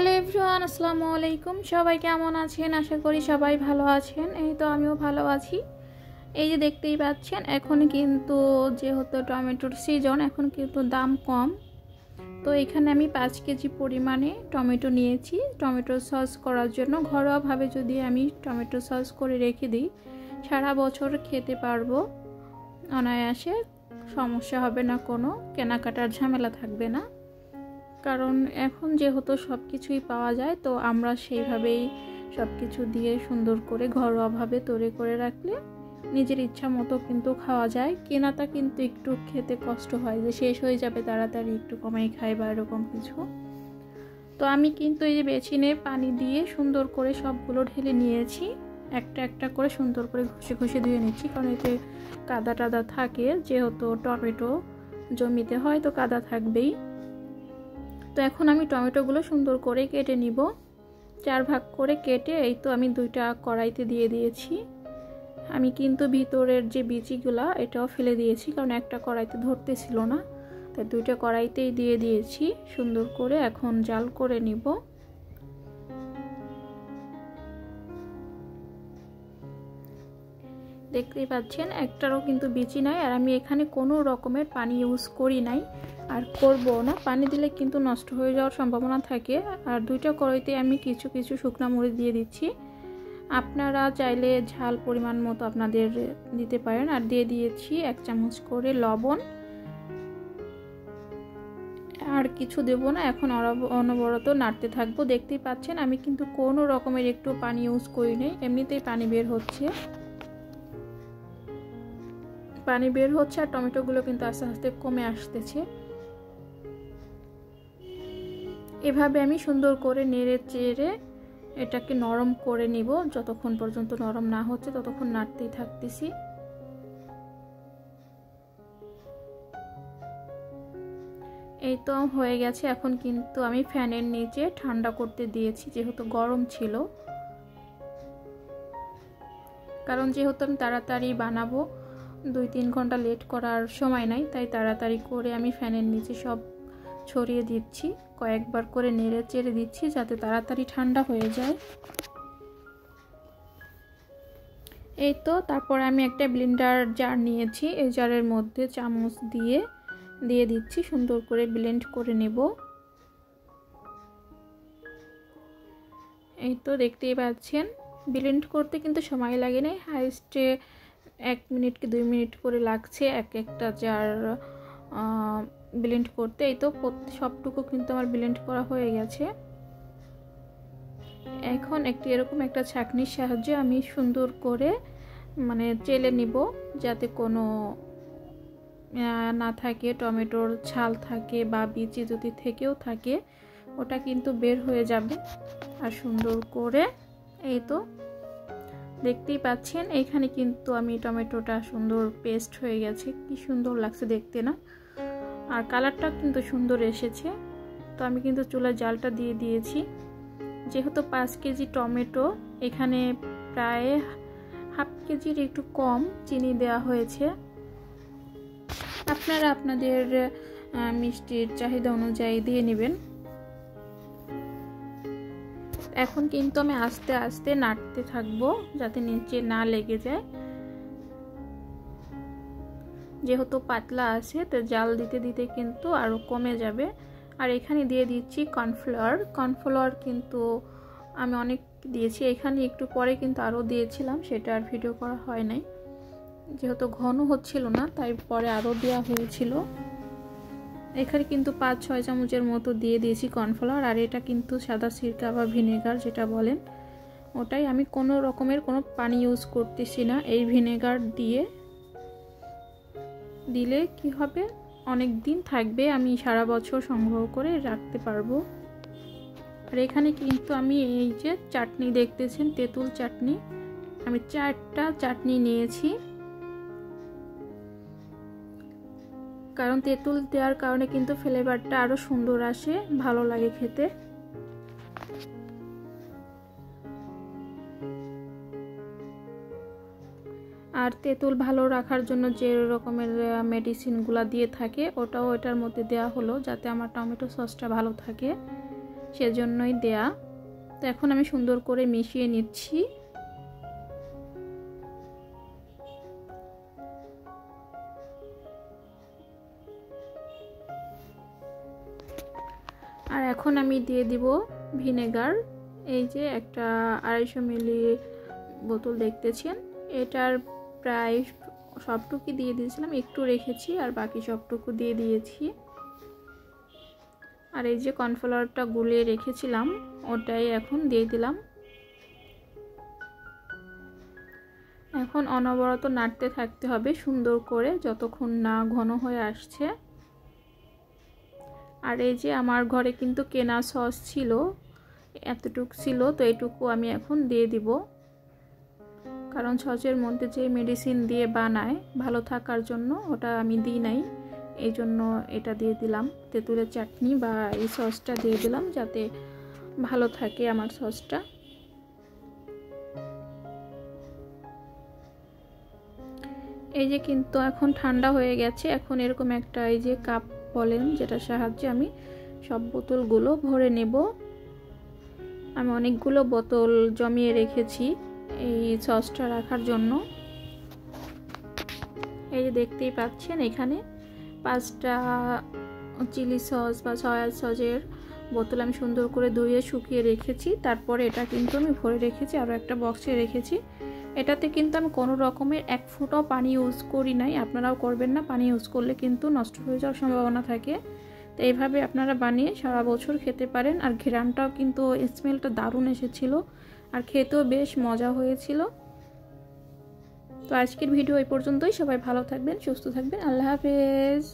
Hello everyone, আসসালামু আলাইকুম। সবাই কেমন আছেন? আশা করি সবাই ভালো আছেন। এই তো আমিও ভালো আছি। এই যে দেখতেই পাচ্ছেন, এখন কিন্তু যেহেতু টমেটোর সিজন, এখন কিন্তু দাম কম। তো এখানে আমি 5 কেজি পরিমাণে টমেটো নিয়েছি টমেটো সস করার জন্য। ঘরোয়াভাবে যদি আমি টমেটো সস করে রেখে দিই, সারা বছর খেতে পারবো অনায়াসে, সমস্যা হবে না, কোনো কেনাকাটার ঝামেলা থাকবে না। কারণ এখন যেহেতু সব কিছুই পাওয়া যায়, তো আমরা সেইভাবেই সব কিছু দিয়ে সুন্দর করে ঘরোয়াভাবে তৈরি করে রাখলে নিজের ইচ্ছা মতো কিন্তু খাওয়া যায়। কেনাটা কিন্তু একটু খেতে কষ্ট হয়, যে শেষ হয়ে যাবে তাড়াতাড়ি, একটু কমাই খাই বা এরকম কিছু। তো আমি কিন্তু এই যে বেছিনে পানি দিয়ে সুন্দর করে সবগুলো ঢেলে নিয়েছি, একটা একটা করে সুন্দর করে ঘষে ঘষে ধুয়ে নিচ্ছি, কারণ এতে কাদা টাদা থাকে, যেহেতু টমেটো জমিতে হয় তো কাদা থাকবেই। তো এখন আমি টমেটোগুলো সুন্দর করে কেটে নিব, 4 ভাগ করে কেটে এই তো আমি 2টা কড়াইতে দিয়ে দিয়েছি। আমি কিন্তু ভিতরের যে বিচিগুলা এটাও ফেলে দিয়েছি, কারণ একটা কড়াইতে ধরতেছিল না, তাই 2টা কড়াইতেই দিয়ে দিয়েছি। সুন্দর করে এখন জাল করে নিব। দেখতেই পাচ্ছেন একটারও কিন্তু বিচি নাই, আর আমি এখানে কোনো রকমের পানি ইউজ করি নাই আর করব না। পানি দিলে কিন্তু নষ্ট হয়ে যাওয়ার সম্ভাবনা থাকে। আর 2টা কড়াইতে আমি কিছু কিছু শুকনো মরিচ দিয়ে দিচ্ছি, আপনারা চাইলে ঝাল পরিমাণ মতো আপনাদের দিতে পারেন। আর দিয়ে দিয়েছি 1 চামচ করে লবণ, আর কিছু দেব না। এখন অনবরত নাড়তে থাকবো। দেখতেই পাচ্ছেন আমি কিন্তু কোনো রকমের একটু পানি ইউজ করি নাই, এমনিতেই পানি বের হচ্ছে আর টমেটোগুলো কিন্তু আস্তে আস্তে কমে আসতেছে। এভাবে আমি সুন্দর করে নেড়ে চেড়ে এটাকে নরম করে নিব। যতক্ষণ পর্যন্ত নরম না হচ্ছে ততক্ষণ নাড়তেই থাকতেছি। এই তো হয়ে গেছে। এখন কিন্তু আমি ফ্যানের নিচে ঠান্ডা করতে দিয়েছি, যেহেতু গরম ছিল। কারণ যেহেতু আমি তাড়াতাড়ি বানাবো, 2-3 ঘন্টা লেট করার সময় নাই, তাই তাড়াতাড়ি করে আমি ফ্যানের নিচে সব ছড়িয়ে দিচ্ছি, কয়েকবার করে নেড়ে চেড়ে দিচ্ছি যাতে তাড়াতাড়ি ঠান্ডা হয়ে যায়। এই তো তারপর আমি একটা ব্লেন্ডার জার নিয়েছি, এই জারের মধ্যে চামচ দিয়ে দিচ্ছি, সুন্দর করে ব্লেন্ড করে নেব। এই তো দেখতেই পাচ্ছেন ব্লেন্ড করতে কিন্তু সময় লাগে না, হাইস্টে 1 মিনিট কি 2 মিনিট করে লাগছে একটা জার ব্লেন্ড করতে। এই তো সবটুকু কিন্তু আমার ব্লেন্ড করা হয়ে গেছে। এখন এরকম একটা ছাঁকনির সাহায্যে আমি সুন্দর করে চেলে নিব, যাতে কোনো না থাকে, টমেটোর ছাল থাকে বা বিচি যদি থেকেও থাকে ওটা কিন্তু বের হয়ে যাবে। আর সুন্দর করে এই তো দেখতেই পাচ্ছেন এখানে কিন্তু আমি টমেটোটা সুন্দর পেস্ট হয়ে গেছে, কি সুন্দর লাগছে দেখতে না? আর কালারটা কিন্তু সুন্দর এসেছে। তো আমি কিন্তু চুলার জালটা দিয়ে দিয়েছি। যেহেতু 5 কেজি টমেটো, এখানে প্রায় হাফ কেজির একটু কম চিনি দেওয়া হয়েছে। আপনারা আপনাদের মিষ্টির চাহিদা অনুযায়ী দিয়ে নেবেন। এখন কিন্তু আমি আস্তে আস্তে নাড়তে থাকবো যাতে নিচে না লেগে যায়। যেহেতু পাতলা আছে, তো জাল দিতে দিতে কিন্তু আরো কমে যাবে। আর এখানে দিয়ে দিচ্ছি কর্নফ্লাওয়ার কিন্তু আমি অনেক দিয়েছি, এখানে একটু পরে কিন্তু আরো দিয়েছিলাম, সেটা আর ভিডিও করা হয় নাই, যেহেতু ঘন হচ্ছিল না তাই পরে আরো দেওয়া হয়েছিল। এখানে কিন্তু 5-6 চামচের মতো দিয়ে দিয়েছি কর্নফ্লাওয়ার। আর এটা কিন্তু সাদা সিরকা বা ভিনেগার যেটা বলেন, ওটাই। আমি কোনো রকমের কোনো পানি ইউজ করতেছি না। এই ভিনেগার দিলে কি হবে, অনেক দিন থাকবে, আমি সারা বছর সংগ্রহ করে রাখতে পারবো। আর এখানে কিন্তু আমি এই যে চাটনি দেখতেছেন, তেঁতুল চাটনি, আমি 4টা চাটনি নিয়েছি, কারণ তেঁতুল দেওয়ার কারণে কিন্তু ফ্লেভারটা আরো সুন্দর আসে, ভালো লাগে খেতে। আর তেঁতুল ভালো রাখার জন্য যে রকমের মেডিসিনগুলো দিয়ে থাকে, ওটাও এটার মধ্যে দেওয়া হলো, যাতে আমার টমেটো সসটা ভালো থাকে। সেজন্যই দেয়া। তো এখন আমি সুন্দর করে মিশিয়ে নিচ্ছি। আর এখন আমি দিয়ে দিব ভিনেগার। এই যে একটা 250 মিলি বোতল দেখতেছেন, এটার প্রায় সবটুকু দিয়ে দিয়েছিলাম, একটু রেখেছি আর বাকি সবটুকু দিয়ে দিয়েছি। আর এই যে কর্নফ্লাওয়ারটা গুলিয়ে রেখেছিলাম ওটাই এখন দিয়ে দিলাম। এখন অনবরত নাড়তে থাকতে হবে সুন্দর করে যতক্ষণ না ঘন হয়ে আসছে। আর এই যে আমার ঘরে কিন্তু কেনা সস ছিল, এতটুকু ছিল, তো এইটুকু আমি এখন দিয়ে দিব, কারণ সসের মধ্যে যে মেডিসিন দিয়ে বানায় ভালো থাকার জন্য ওটা আমি দিই নাই, এই জন্য এটা দিয়ে দিলাম। তেঁতুলের চাটনি বা এই সসটা দিয়ে দিলাম যাতে ভালো থাকে আমার সসটা। এই যে কিন্তু এখন ঠান্ডা হয়ে গেছে। এখন এরকম একটা এই যে কাপ বলেন যেটার সাহায্যে আমি সব বোতলগুলো ভরে নেব। আমি অনেকগুলো বোতল জমিয়ে রেখেছি এই সসটা রাখার জন্য। এই যে দেখতেই পাচ্ছেন এখানে 5টা চিলি সস বা সয়া সসের বোতল আমি সুন্দর করে ধুয়ে শুকিয়ে রেখেছি। তারপরে এটা কিন্তু আমি ভরে রেখেছি, আরও একটা বক্সে রেখেছি। এটাতে কিন্তু আমি কোনো রকমের 1 ফোঁটাও পানি ইউজ করি নাই, আপনারাও করবেন না। পানি ইউজ করলে কিন্তু নষ্ট হয়ে যাওয়ার সম্ভাবনা থাকে। তো এইভাবে আপনারা বানিয়ে সারা বছর খেতে পারেন। আর ঘ্রাণটাও কিন্তু, স্মেলটা দারুণ এসেছিল আর খেতেও বেশ মজা হয়েছিল। তো আজকের ভিডিও এই পর্যন্তই। সবাই ভালো থাকবেন, সুস্থ থাকবেন। আল্লাহ হাফেজ।